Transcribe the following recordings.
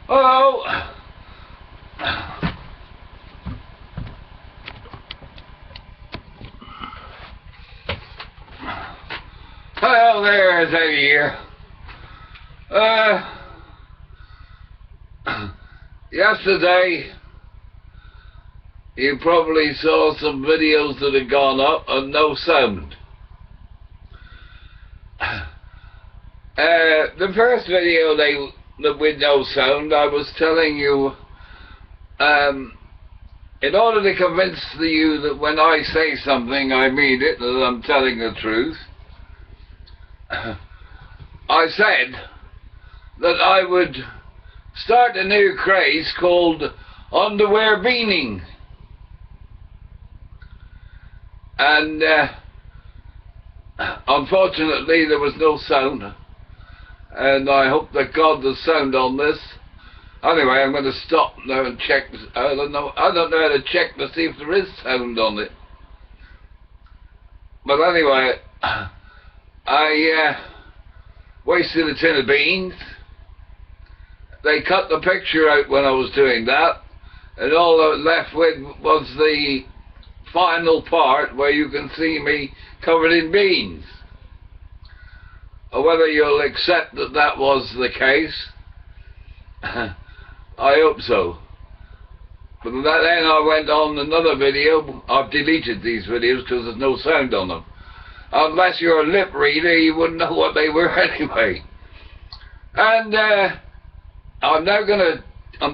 Hello. Hello there, Eddie here. Yesterday, you probably saw some videos that had gone up and no sound. The first video with no sound, I was telling you, in order to convince you that when I say something I mean it, that I'm telling the truth, I said that I would start a new craze called underwear beaning. And unfortunately there was no sound, and I hope that God there's sound on this. Anyway, I'm going to stop now and check. I don't know how to check to see if there is sound on it. But anyway, I wasted a tin of beans. They cut the picture out when I was doing that, and all I was left with was the final part where you can see me covered in beans. Whether you'll accept that that was the case, I hope so. But then I went on another video. I've deleted these videos because there's no sound on them. Unless you're a lip reader, you wouldn't know what they were anyway. And I'm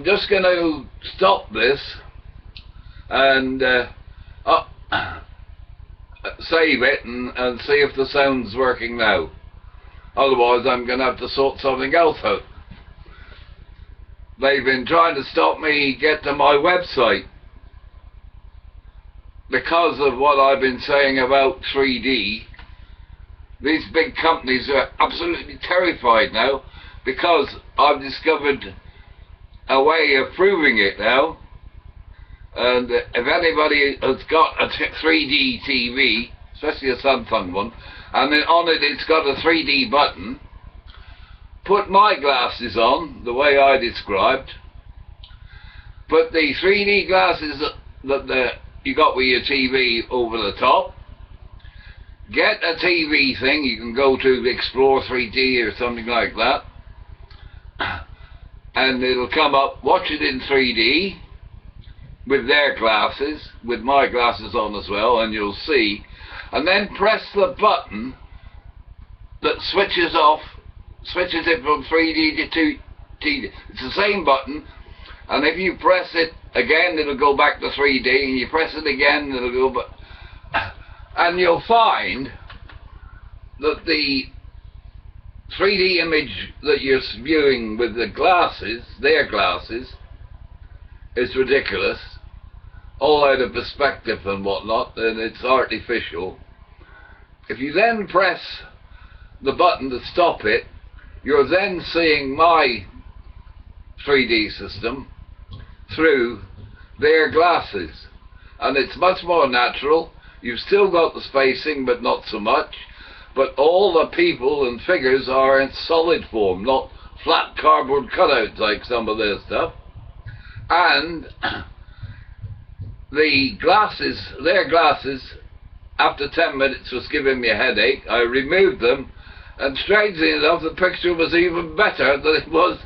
just gonna stop this and save it and see if the sound's working now. Otherwise I'm going to have to sort something else out. They've been trying to stop me get to my website because of what I've been saying about 3D. These big companies are absolutely terrified now because I've discovered a way of proving it now. And if anybody has got a 3D TV, especially a Samsung one, and then on it it's got a 3D button, put my glasses on, the way I described, put the 3D glasses that you got with your TV over the top, get a TV thing, you can go to Explore 3D or something like that, and it'll come up, watch it in 3D, with their glasses, with my glasses on as well, and you'll see, and then press the button that switches it from 3D to 2D. It's the same button, and if you press it again it'll go back to 3D, and you press it again it'll go back, and you'll find that the 3D image that you're viewing with the glasses, their glasses, is ridiculous, all out of perspective and whatnot, and it's artificial. If you then press the button to stop it, you're then seeing my 3D system through their glasses, and it's much more natural. You've still got the spacing but not so much, but all the people and figures are in solid form, not flat cardboard cutouts like some of their stuff. And the glasses, their glasses, after 10 minutes was giving me a headache. I removed them, and strangely enough the picture was even better than it was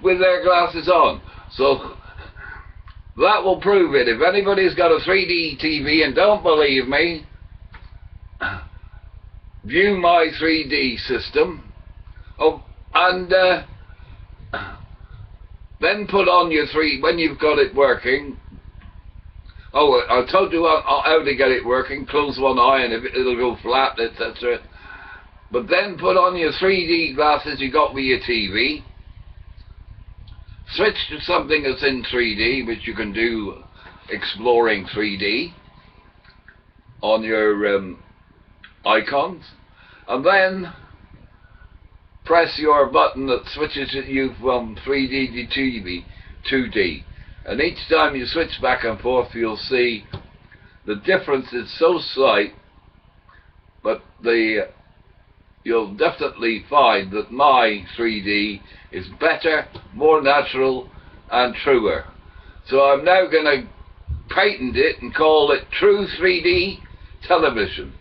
with their glasses on. So that will prove it. If anybody's got a 3D TV and don't believe me, view my 3D system. Then put on your when you've got it working. Oh, I told you how to get it working. Close one eye and it'll go flat, etc. But then put on your 3D glasses you got with your TV. Switch to something that's in 3D, which you can do exploring 3D on your icons. And then press your button that switches you from 3D to 2D. And each time you switch back and forth, you'll see the difference is so slight, but the you'll definitely find that my 3D is better, more natural and truer. So I'm now going to patent it and call it True 3D Television.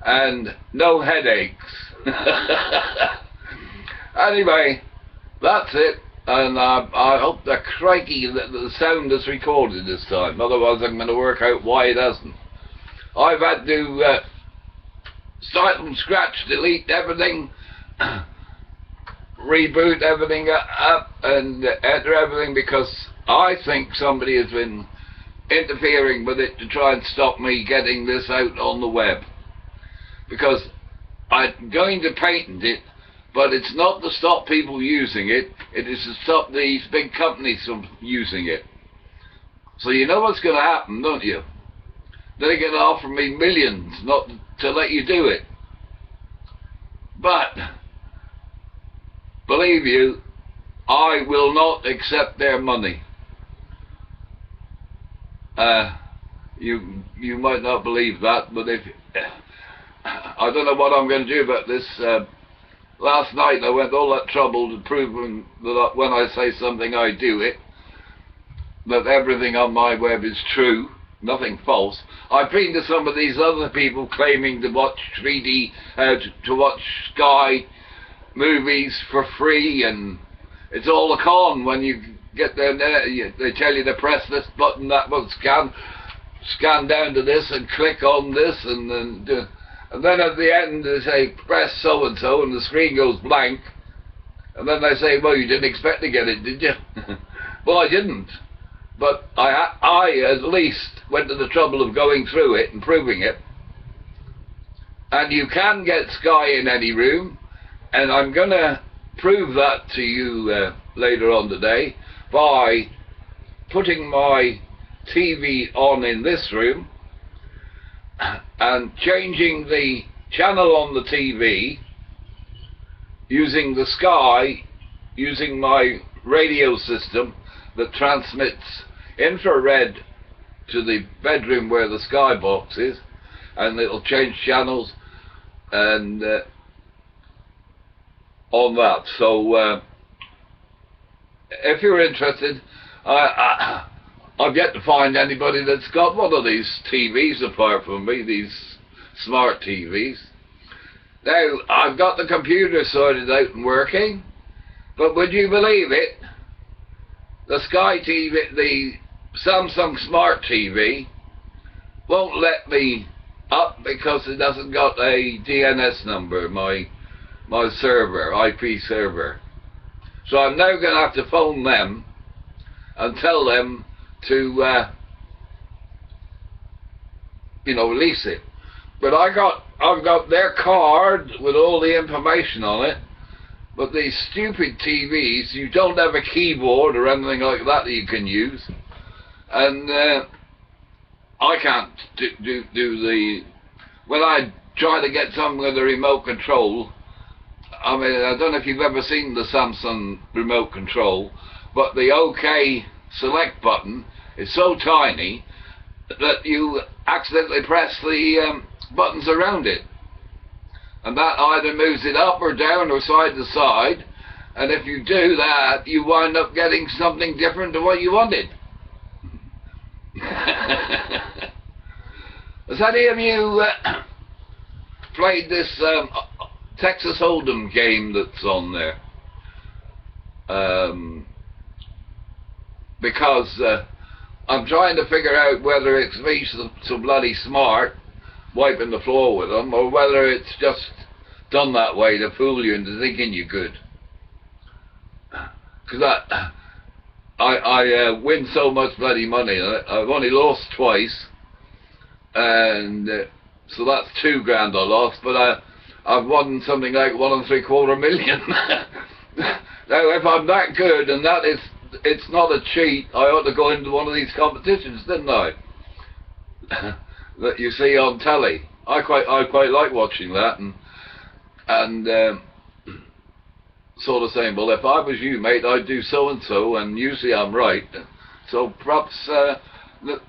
And no headaches. Anyway, that's it. And I hope the crikey that the sound is recorded this time. Otherwise I'm going to work out why it hasn't. I've had to start from scratch, delete everything, reboot everything up and enter everything, because I think somebody has been interfering with it to try and stop me getting this out on the web. Because I'm going to patent it, but it's not to stop people using it, it is to stop these big companies from using it. So you know what's going to happen, don't you? They're going to offer me millions not to let you do it. But, believe you, I will not accept their money. You might not believe that, but if I don't know what I'm going to do about this. Last night I went all that trouble to prove that when I say something I do it, that everything on my web is true, nothing false. I've been to some of these other people claiming to watch 3D, to watch Sky movies for free, and it's all a con. When you get there, they tell you to press this button, that one, scan down to this and click on this, and then at the end they say press so and so, and the screen goes blank, and then they say, well, you didn't expect to get it, did you? Well, I didn't, but I at least went to the trouble of going through it and proving it. And you can get Sky in any room, and I'm going to prove that to you later on today by putting my TV on in this room and changing the channel on the TV using the Sky, using my radio system that transmits infrared to the bedroom where the Sky box is, and it'll change channels and on that. So if you're interested, I've yet to find anybody that's got one of these TVs apart from me, these smart TVs. Now, I've got the computer sorted out and working, but would you believe it? The Sky TV, the Samsung Smart TV, won't let me up because it hasn't got a DNS number, my server, IP server. So I'm now going to have to phone them and tell them to release it. But I've got their card with all the information on it. But these stupid TVs, you don't have a keyboard or anything like that you can use, and I can't do the. When I try to get something with a remote control, I mean, I don't know if you've ever seen the Samsung remote control, but the OK select button is so tiny that you accidentally press the buttons around it, and that either moves it up or down or side to side, and if you do that you wind up getting something different to what you wanted. Has any of you played this Texas Hold'em game that's on there? Because I'm trying to figure out whether it's me so bloody smart wiping the floor with them, or whether it's just done that way to fool you into thinking you're good. Because I win so much bloody money on it. I've only lost twice, and so that's $2 grand I lost, but I've won something like $1 3/4 million. Now if I'm that good, and it's not a cheat, I ought to go into one of these competitions, didn't I? That you see on telly. I quite like watching that, and sort of saying, well, if I was you, mate, I'd do so and so, and usually I'm right. So perhaps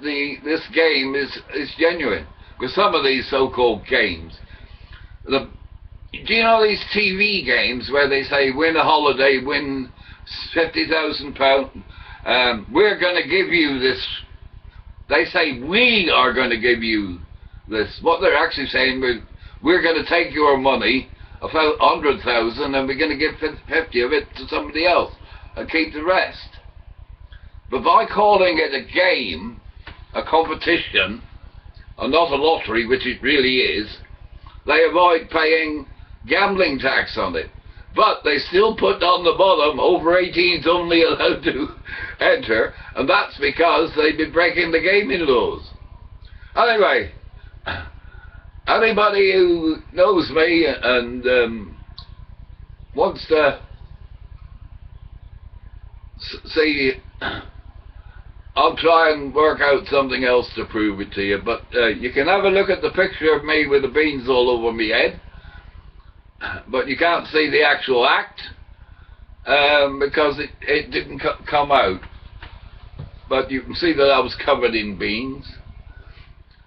this game is genuine. Because some of these so-called games, the, do you know these TV games where they say win a holiday, win £50,000? We're going to give you this. They say we are going to give you this. What they're actually saying, we're going to take your money, 100,000, and we're going to give 50 of it to somebody else and keep the rest. But by calling it a game, a competition, and not a lottery, which it really is, they avoid paying gambling tax on it. But they still put on the bottom, over 18s only allowed to enter, and that's because they've been breaking the gaming laws. Anyway, anybody who knows me and wants to see, I'll try and work out something else to prove it to you, but you can have a look at the picture of me with the beans all over my head, but you can't see the actual act because it didn't come out. But you can see that I was covered in beans,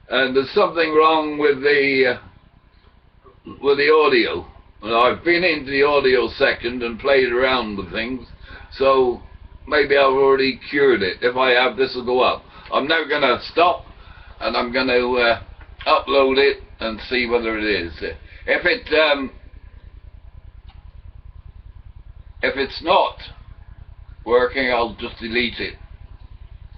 and there's something wrong with the audio. And I've been into the audio section and played around with things, so maybe I've already cured it. If I have, this will go up. I'm now going to stop, and I'm going to upload it and see whether it is. If it's not working, I'll just delete it.